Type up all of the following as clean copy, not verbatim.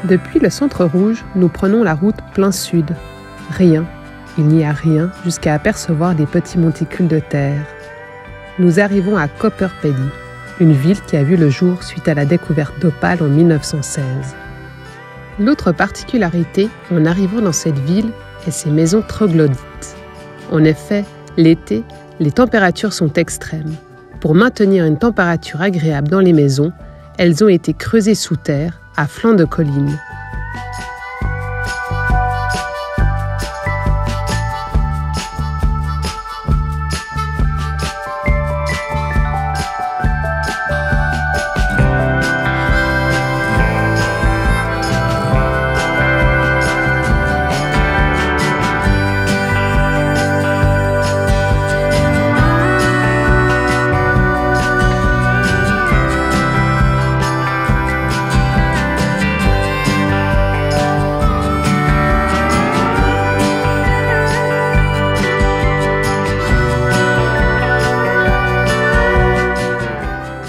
Depuis le centre rouge, nous prenons la route plein sud. Rien, il n'y a rien jusqu'à apercevoir des petits monticules de terre. Nous arrivons à Copper Pedy, une ville qui a vu le jour suite à la découverte d'opale en 1916. L'autre particularité en arrivant dans cette ville est ses maisons troglodytes. En effet, l'été, les températures sont extrêmes. Pour maintenir une température agréable dans les maisons, elles ont été creusées sous terre, à flanc de colline.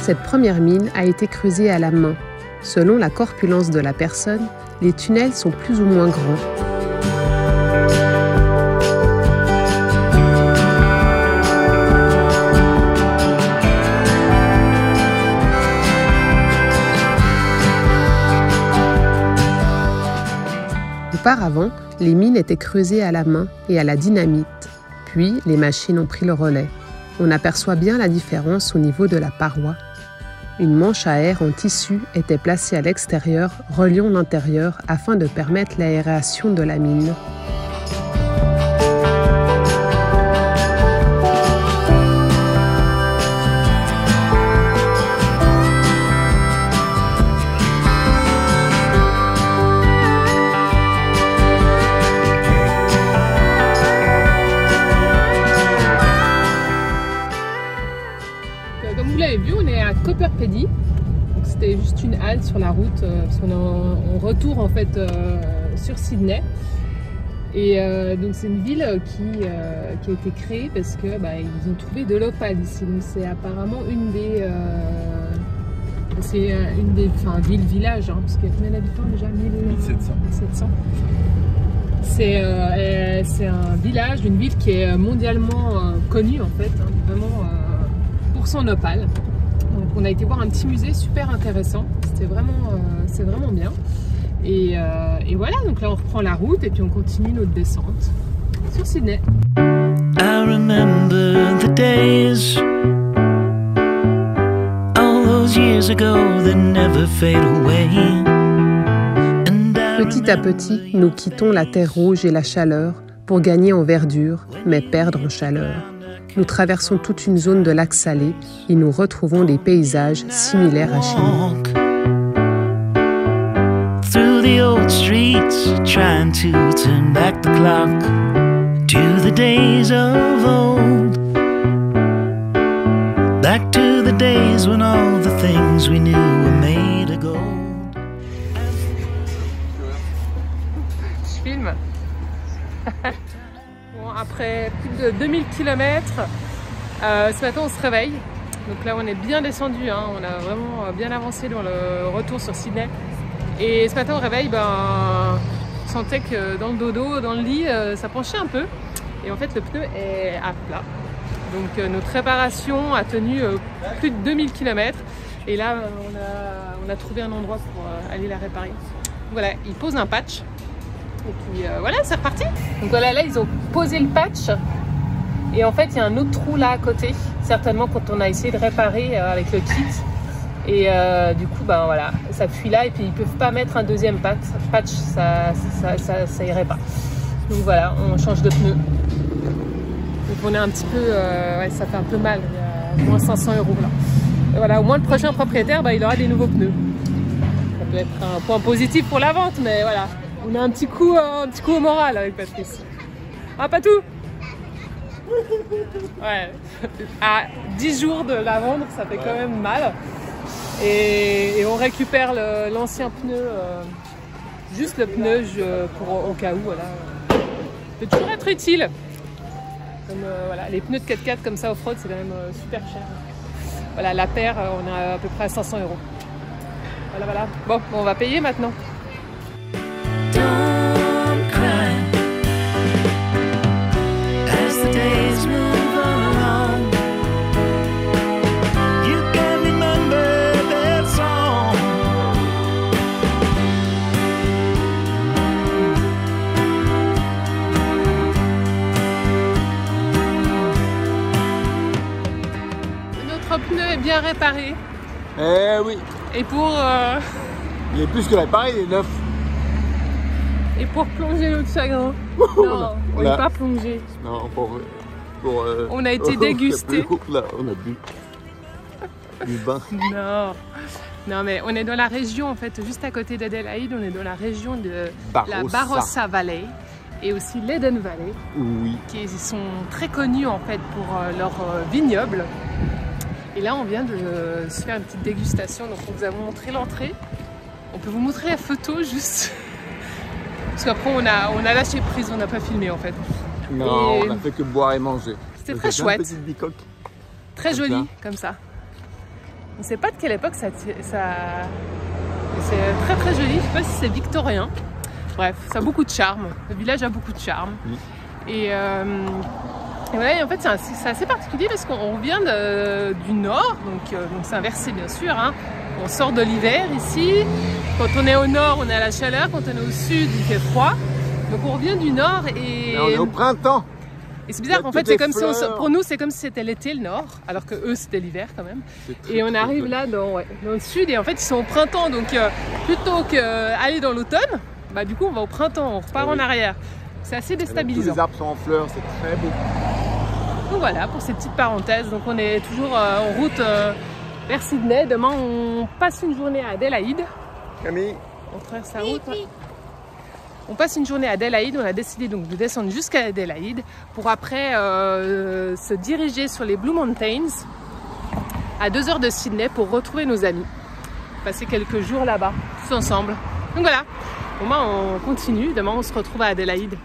Cette première mine a été creusée à la main. Selon la corpulence de la personne, les tunnels sont plus ou moins grands. Auparavant, les mines étaient creusées à la main et à la dynamite. Puis, les machines ont pris le relais. On aperçoit bien la différence au niveau de la paroi. Une manche à air en tissu était placée à l'extérieur, reliant l'intérieur afin de permettre l'aération de la mine. Comme vous l'avez vu, on est à Copper Pedy. C'était juste une halte sur la route parce qu'on est en retour en fait sur Sydney. Et donc c'est une ville qui a été créée parce que ils ont trouvé de l'opale ici. Donc c'est apparemment une des villes-villages, hein, parce qu'il y a combien d'habitants déjà? 1700. C'est un village, une ville qui est mondialement connue en fait, hein, vraiment pour son opale. Donc on a été voir un petit musée super intéressant, c'est vraiment bien. Et voilà, donc là on reprend la route et puis on continue notre descente sur Sydney. I remember the days, all those years ago that never fade away. Petit à petit, nous quittons la terre rouge et la chaleur pour gagner en verdure, mais perdre en chaleur. Nous traversons toute une zone de lacs salés et nous retrouvons des paysages similaires à chez nous. Through the old streets, trying to turn back the clock to the days of old. Back to the days when all the things we knew were made of gold. Je filme. Bon, après plus de 2000 km, ce matin on se réveille. Donc là on est bien descendu, hein. On a vraiment bien avancé dans le retour sur Sydney. Et ce matin au réveil, on sentait que dans le dodo, dans le lit, ça penchait un peu. Et en fait le pneu est à plat. Donc notre réparation a tenu plus de 2000 km. Et là on a trouvé un endroit pour aller la réparer. Voilà, ils posent un patch. Et puis voilà, c'est reparti. Donc voilà, là ils ont posé le patch. Et en fait il y a un autre trou là à côté. Certainement quand on a essayé de réparer avec le kit. Et du coup, voilà, ça fuit là et puis ils peuvent pas mettre un deuxième patch, ça irait pas. Donc voilà, on change de pneu. Donc on est un petit peu, ça fait un peu mal, il y a moins 500 € là. Et voilà, au moins le prochain propriétaire, il aura des nouveaux pneus. Ça peut être un point positif pour la vente, mais voilà, on a un petit coup au moral avec Patrice. Ah, pas tout. Ouais, à 10 jours de la vendre, ça fait quand même mal. Et on récupère l'ancien pneu, juste le pneu au cas où, voilà. Peut toujours être utile. Comme, voilà, les pneus de 4x4 comme ça off-road, c'est quand même super cher. Voilà, la paire, on est à peu près à 500 €. Voilà. Bon, on va payer maintenant. pneu est bien réparé. Eh oui. Et pour... Il est plus que réparé, il est neuf. Et pour plonger notre chagrin. Non, on n'est pas plongé. Non, on a été dégusté. Là, on a bu du vin. Non. Non, mais on est dans la région, en fait, juste à côté d'Adélaïde, on est dans la région de la Barossa Valley et aussi l'Eden Valley, oui, qui sont très connus en fait pour leur vignoble. Et là, on vient de se faire une petite dégustation, donc on vous a montré l'entrée. On peut vous montrer la photo juste, parce qu'après on a lâché prise, on n'a pas filmé en fait. Non, et on n'a fait que boire et manger. C'était très chouette. Une petite bicoque. Très jolie, comme ça. On ne sait pas de quelle époque ça... C'est très très joli, je ne sais pas si c'est victorien. Bref, ça a beaucoup de charme. Le village a beaucoup de charme. Oui. Et voilà, et en fait c'est assez particulier parce qu'on vient du nord, donc c'est inversé bien sûr. Hein. On sort de l'hiver ici. Quand on est au nord, on est à la chaleur. Quand on est au sud, il fait froid. Donc on revient du nord et... on est au printemps. Et c'est bizarre, en fait, c'est comme si pour nous, c'est comme si c'était l'été, le nord, alors que eux, c'était l'hiver quand même. Très, et on arrive là dans le sud, et en fait, ils sont au printemps, donc plutôt qu'aller dans l'automne, bah du coup, on va au printemps, on repart en arrière. C'est assez déstabilisant. Tous les arbres sont en fleurs, c'est très beau. Donc voilà, pour ces petites parenthèses, donc on est toujours en route vers Sydney. Demain, on passe une journée à Adélaïde. Camille, on traverse la route. On passe une journée à Adélaïde, on a décidé donc de descendre jusqu'à Adélaïde pour après se diriger sur les Blue Mountains à 2 heures de Sydney pour retrouver nos amis. Passer quelques jours là-bas, tous ensemble. Donc voilà, au moins on continue, demain on se retrouve à Adélaïde.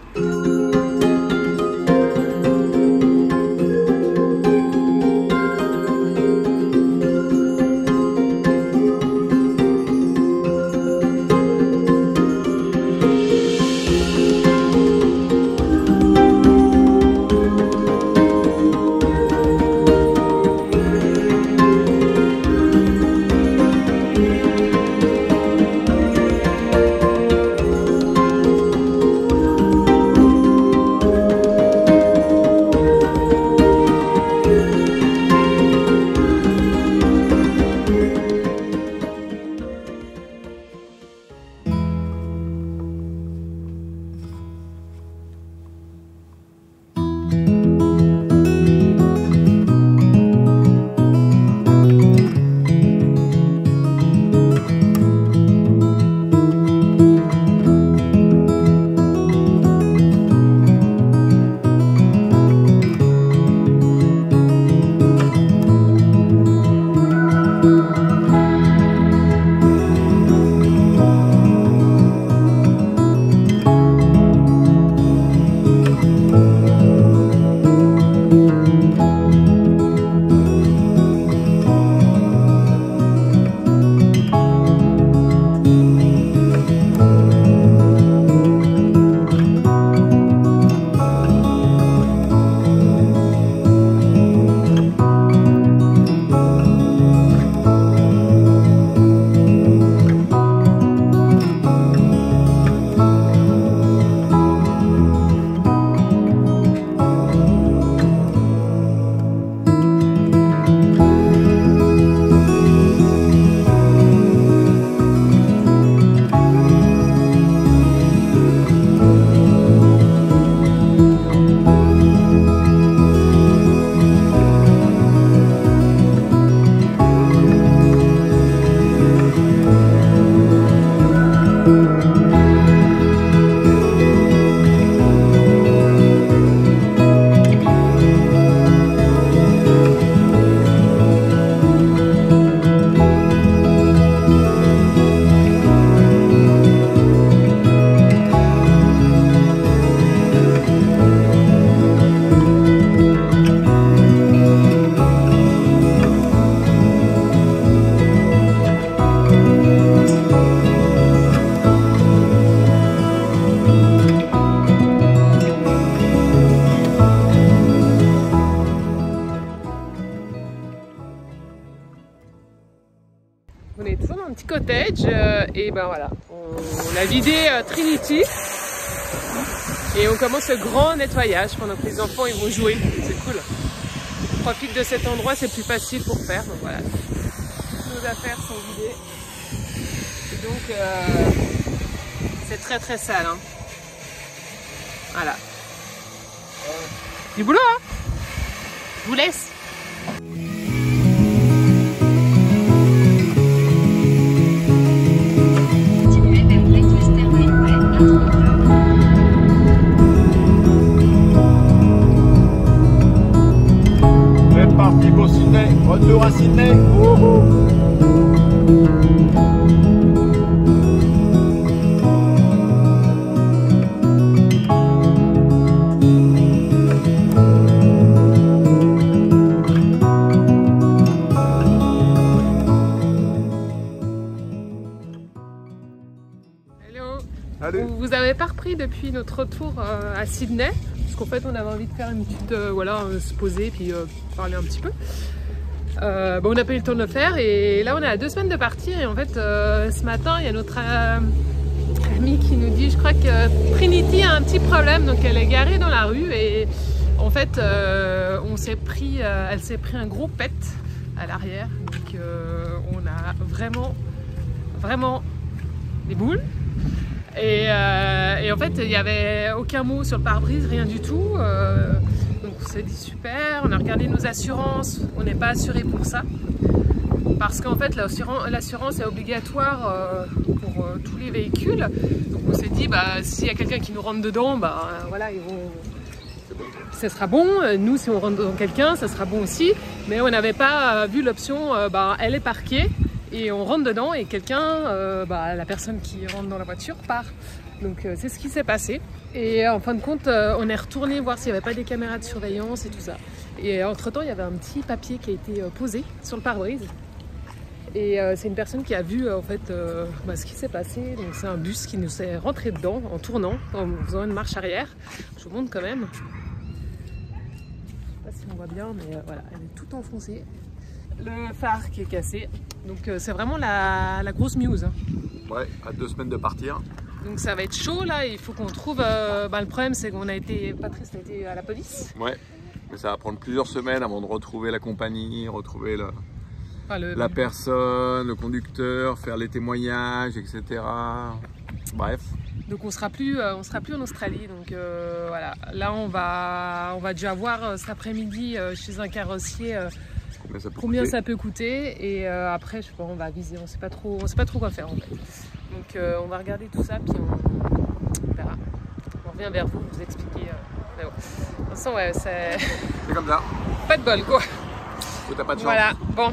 On est toujours dans un petit cottage et ben voilà, on a vidé Trinity et on commence le grand nettoyage pendant que les enfants ils vont jouer, c'est cool. profite de cet endroit, c'est plus facile pour faire. Donc voilà, toutes nos affaires sont vidées. Et donc c'est très très sale. Hein. Voilà. Du boulot, hein. Je vous laisse. C'est parti pour Sydney. Retour à Sydney. Wouhou. Vous n'avez pas repris depuis notre retour à Sydney, parce qu'en fait on avait envie de faire une petite, voilà, se poser puis parler un petit peu. Bon, on n'a pas eu le temps de le faire et là on est à 2 semaines de partir et en fait ce matin il y a notre amie qui nous dit, je crois que Trinity a un petit problème, donc elle est garée dans la rue et en fait elle s'est pris un gros pet à l'arrière, donc on a vraiment des boules. Et en fait, il n'y avait aucun mot sur le pare-brise, rien du tout. Donc on s'est dit super, on a regardé nos assurances, on n'est pas assuré pour ça. Parce qu'en fait, l'assurance est obligatoire pour tous les véhicules. Donc on s'est dit, bah, s'il y a quelqu'un qui nous rentre dedans, bah, voilà, ça sera bon. Nous, si on rentre dans quelqu'un, ça sera bon aussi. Mais on n'avait pas vu l'option, bah, elle est parquée. Et on rentre dedans et quelqu'un, la personne qui rentre dans la voiture part. Donc c'est ce qui s'est passé. Et en fin de compte, on est retourné voir s'il n'y avait pas des caméras de surveillance et tout ça. Et entre temps, il y avait un petit papier qui a été posé sur le pare-brise. Et c'est une personne qui a vu en fait ce qui s'est passé. Donc c'est un bus qui nous est rentré dedans en tournant, en faisant une marche arrière. Je vous montre quand même. Je ne sais pas si on voit bien, mais voilà, elle est toute enfoncée. Le phare qui est cassé, donc c'est vraiment la grosse news. Hein. Ouais, à 2 semaines de partir. Donc ça va être chaud là, il faut qu'on trouve. Le problème c'est qu'on a été, Patrice a été à la police. Ouais, mais ça va prendre plusieurs semaines avant de retrouver la compagnie, retrouver la personne, le conducteur, faire les témoignages, etc. Bref. Donc on sera plus en Australie. Donc voilà, là on va déjà voir cet après-midi chez un carrossier. Combien ça peut coûter et après je sais pas, on va viser, on sait pas trop quoi faire en fait. Donc on va regarder tout ça puis on verra. On revient vers vous expliquer. Mais bon. De toute façon ouais, c'est comme ça. Pas de bol quoi. T'as pas de chance. Voilà. Bon,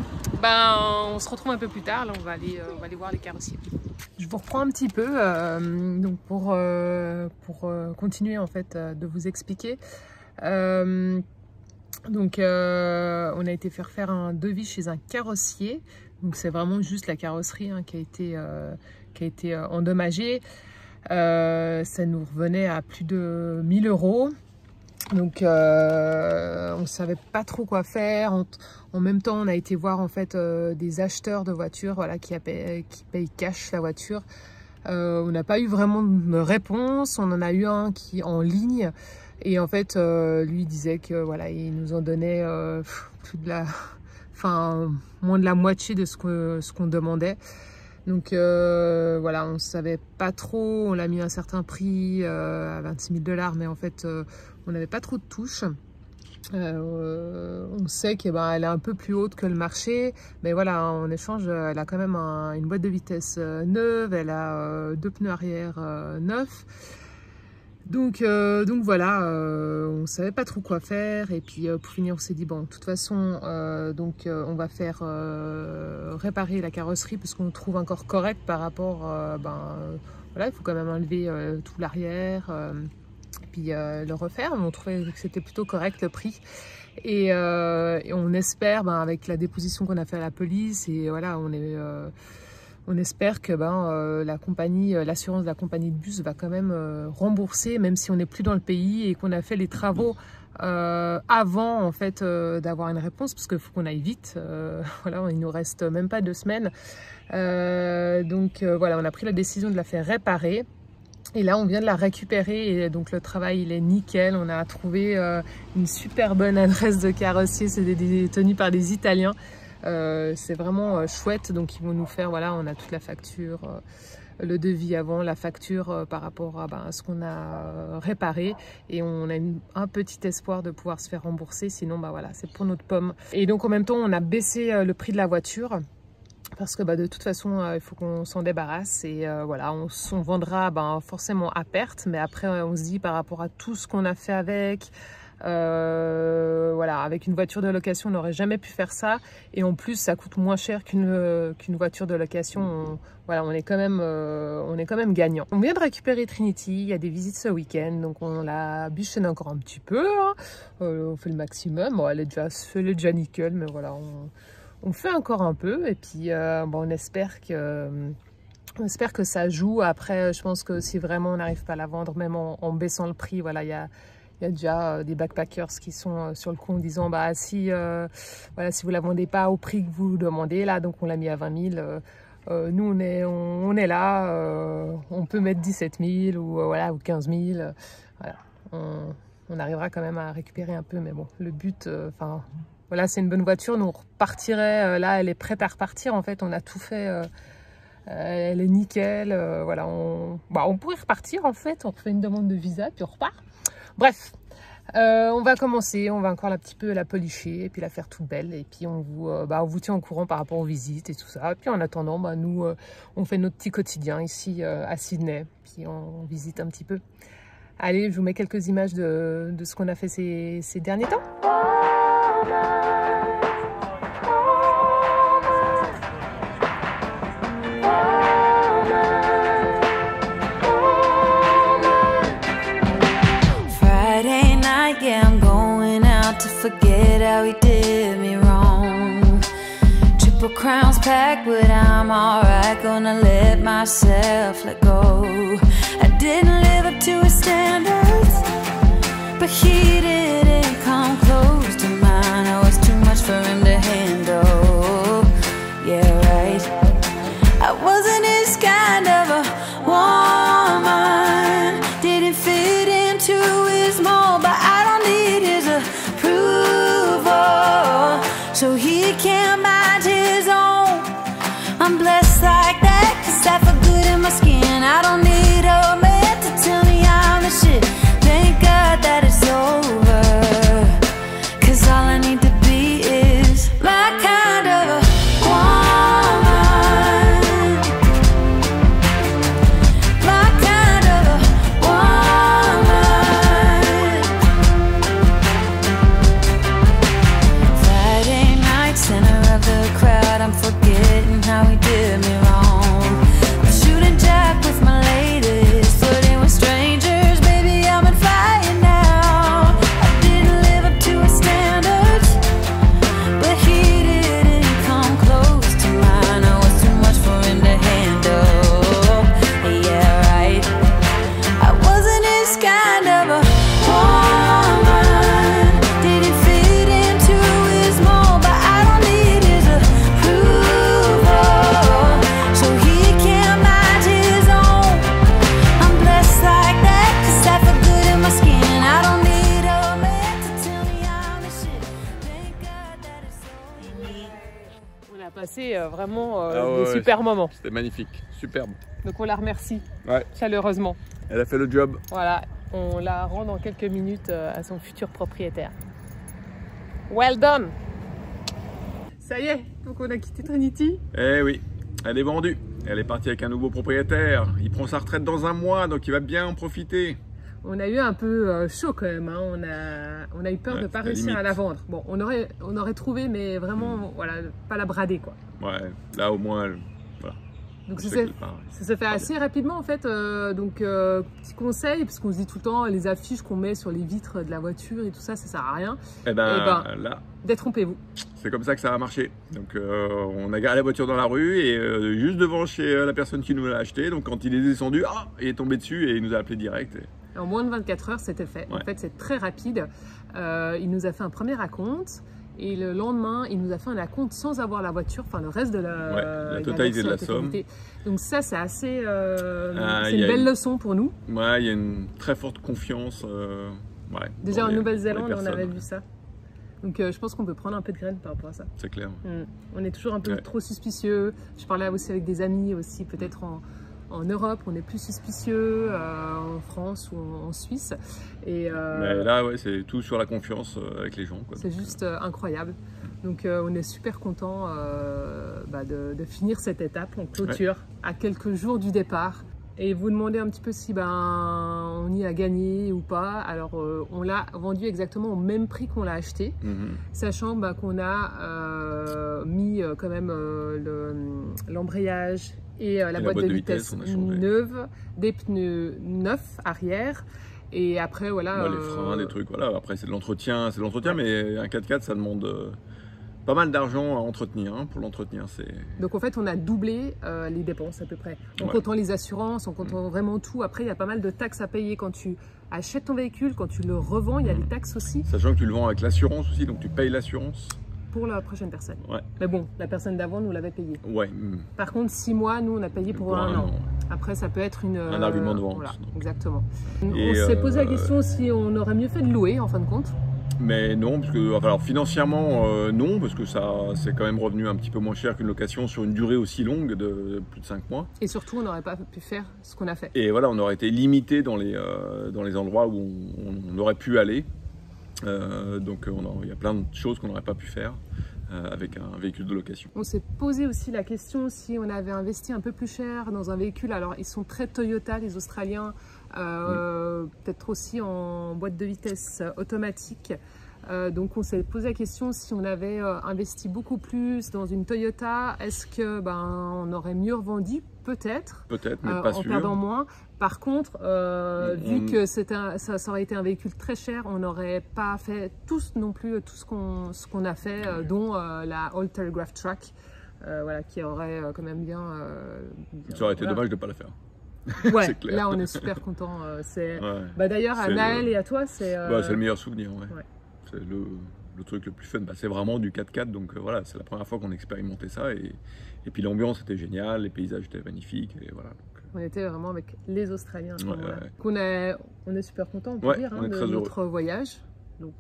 on se retrouve un peu plus tard. Là on va aller voir les carrossiers. Je vous reprends un petit peu donc pour continuer en fait de vous expliquer. Donc on a été faire un devis chez un carrossier, donc c'est vraiment juste la carrosserie hein, qui a été endommagée. Ça nous revenait à plus de 1 000 €. Donc on ne savait pas trop quoi faire. En même temps on a été voir en fait des acheteurs de voitures, voilà, qui payent cash la voiture. On n'a pas eu vraiment de réponse. On en a eu un qui en ligne. Et en fait, lui disait que voilà, il nous en donnait moins de la moitié de ce qu'on demandait. Donc voilà, on ne savait pas trop. On l'a mis à un certain prix à 26 000 $, mais en fait, on n'avait pas trop de touches. On sait qu'elle est un peu plus haute que le marché, mais voilà, en échange, elle a quand même une boîte de vitesse neuve, elle a 2 pneus arrière neufs. Donc voilà, on savait pas trop quoi faire et puis pour finir on s'est dit bon, de toute façon on va faire réparer la carrosserie parce qu'on trouve encore correct par rapport voilà, il faut quand même enlever tout l'arrière puis le refaire. On trouvait que c'était plutôt correct le prix et on espère avec la déposition qu'on a fait à la police et voilà, on espère que la compagnie, l'assurance de la compagnie de bus va quand même rembourser, même si on n'est plus dans le pays et qu'on a fait les travaux avant en fait d'avoir une réponse, parce qu'il faut qu'on aille vite. Voilà, il nous reste même pas 2 semaines. Donc voilà, on a pris la décision de la faire réparer. Et là, on vient de la récupérer et donc le travail, il est nickel. On a trouvé une super bonne adresse de carrossier. C'est tenu par des Italiens. C'est vraiment chouette. Donc, ils vont nous faire, voilà, on a toute la facture, le devis avant, la facture par rapport à ce qu'on a réparé. Et on a un petit espoir de pouvoir se faire rembourser. Sinon, voilà, c'est pour notre pomme. Et donc, en même temps, on a baissé le prix de la voiture. Parce que de toute façon, il faut qu'on s'en débarrasse et voilà, on vendra forcément à perte. Mais après, on se dit par rapport à tout ce qu'on a fait avec, voilà, avec une voiture de location, on n'aurait jamais pu faire ça. Et en plus, ça coûte moins cher qu'une voiture de location. Voilà, on est quand même gagnant. On vient de récupérer Trinity, il y a des visites ce week-end, donc on l'a bûché encore un petit peu. Hein. On fait le maximum. Bon, elle est déjà nickel, mais voilà, on fait encore un peu et puis on espère que ça joue. Après, je pense que si vraiment on n'arrive pas à la vendre, même en baissant le prix, voilà, il y a déjà des backpackers qui sont sur le coup en disant si vous la vendez pas au prix que vous demandez là, donc on l'a mis à 20 000. Nous on est là, on peut mettre 17 000 ou 15 000. Voilà, on arrivera quand même à récupérer un peu, mais bon, le but, voilà, c'est une bonne voiture. Nous, on repartirait. Là, elle est prête à repartir. En fait, on a tout fait. Elle est nickel. Voilà, on pourrait repartir. En fait, on fait une demande de visa, puis on repart. Bref, on va commencer. On va encore un petit peu la policher et puis la faire toute belle. Et puis, on vous tient au courant par rapport aux visites et tout ça. Et puis, en attendant, nous, on fait notre petit quotidien ici à Sydney. Puis, on visite un petit peu. Allez, je vous mets quelques images de ce qu'on a fait ces derniers temps. Friday night, yeah, I'm going out to forget how he did me wrong. Triple crowns packed, but I'm alright. Gonna let myself let go. I didn't live up to his standards, but he didn't come close to mine. I was too much for him to handle. Yeah, right. I wasn't his kind of a woman. Didn't fit into his mold, but I don't need his approval, so he can't mind his own. I'm blessed like that, 'cause I feel good in my skin. I don't need a man to tell me I'm the shit. Thank God that it's over, 'cause all I need to be is my kind of a woman. My kind of a woman. Friday night, center of the crowd, I'm forgetting how he did me wrong. I'm shooting jack with my ladies, flirting with strangers, baby, I'm on fire now. I didn't live up to his standards, but he didn't come close to mine. I was too much for him to handle. Yeah, right. I wasn't his kind of a woman. Didn't fit into his mold, but I don't need his approval, so he can't mind his own. I'm blessed like that, 'cause I feel good in my skin. I don't need a man to tell me I'm the shit. Thank God that it's over. On a passé vraiment des super moments. C'était magnifique, superbe. Donc on la remercie Ouais, chaleureusement. elle a fait le job. Voilà, on la rend dans quelques minutes à son futur propriétaire. Well done! Ça y est, donc on a quitté Trinity. Eh oui, elle est vendue. Elle est partie avec un nouveau propriétaire. Il prend sa retraite dans un mois, donc il va bien en profiter. On a eu un peu chaud quand même, hein. On a eu peur de ne pas réussir limite. à la vendre. Bon, on aurait trouvé, mais vraiment, voilà, pas la brader quoi. Ouais, là au moins, voilà. Donc Je ça sais s'est qu'elle part. fait assez rapidement en fait. Petit conseil, parce qu'on se dit tout le temps, les affiches qu'on met sur les vitres de la voiture et tout ça, ça sert à rien. Eh ben, là, Détrompez-vous. c'est comme ça que ça a marché. Donc on a garé la voiture dans la rue et juste devant chez la personne qui nous l'a acheté. Donc quand il est descendu, il est tombé dessus et il nous a appelé direct. En moins de 24 heures, c'était fait. Ouais. En fait, c'est très rapide. Il nous a fait un premier raconte. Et le lendemain, il nous a fait un acompte sans avoir la voiture, enfin le reste de la totalité de la somme. Donc ça, c'est assez, c'est une belle leçon pour nous. Ouais, il y a une très forte confiance. Déjà en Nouvelle-Zélande, on avait vu ça. Donc je pense qu'on peut prendre un peu de graines par rapport à ça. C'est clair. On est toujours un peu trop suspicieux. Je parlais aussi avec des amis aussi, peut-être en Europe, on est plus suspicieux, en France ou en Suisse. Mais là, c'est tout sur la confiance avec les gens. C'est juste incroyable. Donc on est super content de finir cette étape en clôture à quelques jours du départ. Et vous demandez un petit peu si on y a gagné ou pas. Alors on l'a vendu exactement au même prix qu'on l'a acheté, sachant qu'on a mis quand même l'embrayage et la boîte de vitesse neuve, des pneus neufs arrière. Et après voilà. Les freins, des trucs, voilà. Après c'est de l'entretien, mais un 4x4 ça demande pas mal d'argent à entretenir. Pour l'entretenir, Donc en fait, on a doublé les dépenses à peu près. En comptant les assurances, en comptant vraiment tout. Après, il y a pas mal de taxes à payer quand tu achètes ton véhicule, quand tu le revends, il y a des taxes aussi. Sachant que tu le vends avec l'assurance aussi, donc tu payes l'assurance. Pour la prochaine personne. Mais bon, la personne d'avant nous l'avait payé. Par contre, 6 mois, nous, on a payé pour un an. Après, ça peut être un argument de vente. Voilà, exactement. On s'est posé la question si on aurait mieux fait de louer, en fin de compte. Mais non, parce que alors financièrement non, parce que ça c'est quand même revenu un petit peu moins cher qu'une location sur une durée aussi longue de plus de 5 mois. Et surtout, on n'aurait pas pu faire ce qu'on a fait. Et voilà, on aurait été limité dans les endroits où on aurait pu aller. Donc il y a plein de choses qu'on n'aurait pas pu faire avec un véhicule de location. On s'est posé aussi la question si on avait investi un peu plus cher dans un véhicule. Alors ils sont très Toyota, les Australiens, peut-être aussi en boîte de vitesse automatique. Donc on s'est posé la question si on avait investi beaucoup plus dans une Toyota, est-ce que on aurait mieux revendu? Peut-être, mais pas sûr. En perdant moins. Par contre, vu que ça aurait été un véhicule très cher, on n'aurait pas fait non plus tout ce qu'on a fait, dont la All Telegraph Truck, qui aurait quand même bien... ça aurait été dommage de ne pas la faire. Ouais, là on est super content. D'ailleurs, à Naël et à toi, c'est le meilleur souvenir. C'est le truc le plus fun. C'est vraiment du 4x4, donc voilà, c'est la première fois qu'on expérimentait ça. Et puis l'ambiance était géniale, les paysages étaient magnifiques. Et voilà, on était vraiment avec les Australiens. On est super content, on peut dire, de notre voyage. Donc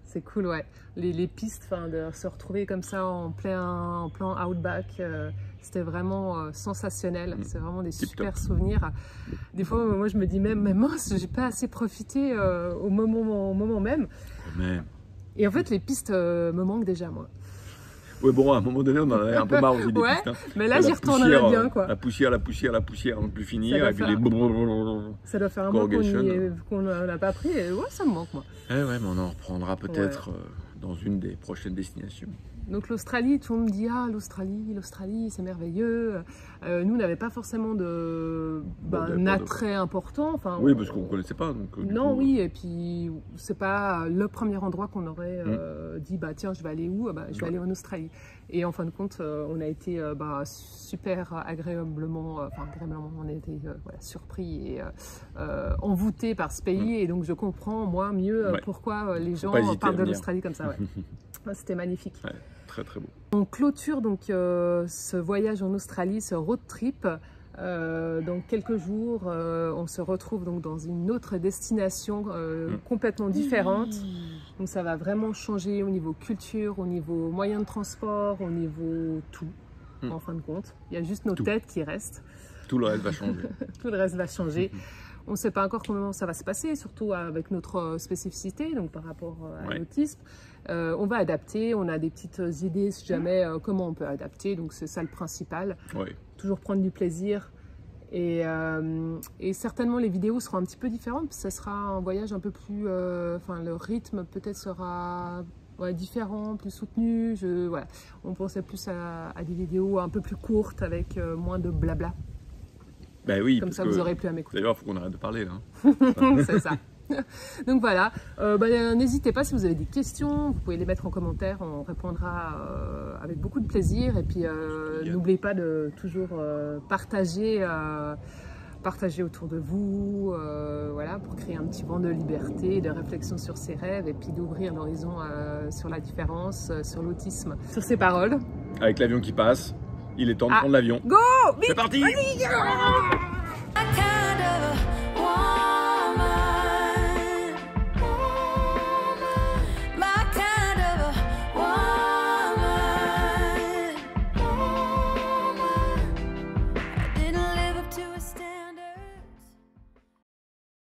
c'est cool, les pistes, de se retrouver comme ça en plein outback, c'était vraiment sensationnel. C'est vraiment des super souvenirs. Des fois, moi je me dis même, mais mince, j'ai pas assez profité au moment même. Et en fait, les pistes me manquent déjà, moi. Oui, bon, à un moment donné, on en avait un peu marre aussi des pistes. Mais là, j'y retournerais bien, quoi. La poussière, on ne peut plus finir. Et puis ça doit faire un moment qu'on n'a pas pris. Et ça me manque, moi. Mais on en reprendra peut-être dans une des prochaines destinations. Donc l'Australie, tout le monde me dit « Ah, l'Australie, c'est merveilleux ». Nous, on n'avait pas forcément attrait important. Oui, parce qu'on ne connaissait pas. Donc, et puis c'est pas le premier endroit qu'on aurait dit « Tiens, je vais aller où ?» Je vais aller en Australie. Et en fin de compte, on a été super agréablement, on a été surpris et envoûtés par ce pays. Et donc je comprends, moi, mieux pourquoi les gens parlent de l'Australie comme ça. C'était magnifique. Très très beau. On clôture donc ce voyage en Australie, ce road trip. Dans quelques jours, on se retrouve donc dans une autre destination complètement différente. Donc ça va vraiment changer au niveau culture, au niveau moyens de transport, au niveau tout, en fin de compte. Il y a juste nos têtes qui restent. Tout le reste va changer. Tout le reste va changer. On ne sait pas encore comment ça va se passer, surtout avec notre spécificité, donc par rapport à l'autisme. On va adapter, on a des petites idées si jamais comment on peut adapter, donc c'est ça le principal. Toujours prendre du plaisir. Et certainement les vidéos seront un petit peu différentes, parce que ça sera un voyage un peu plus... le rythme peut-être sera différent, plus soutenu. On pensait plus à des vidéos un peu plus courtes, avec moins de blabla. Comme ça, vous aurez plus à m'écouter. D'ailleurs, il faut qu'on arrête de parler là. C'est ça. Donc voilà, n'hésitez pas si vous avez des questions, vous pouvez les mettre en commentaire, on répondra avec beaucoup de plaisir. Et puis n'oubliez pas de toujours partager partager autour de vous, voilà, pour créer un petit vent de liberté, de réflexion sur ses rêves et puis d'ouvrir l'horizon sur la différence, sur l'autisme. Sur ces paroles. Avec l'avion qui passe, il est temps de prendre l'avion. Go! C'est parti!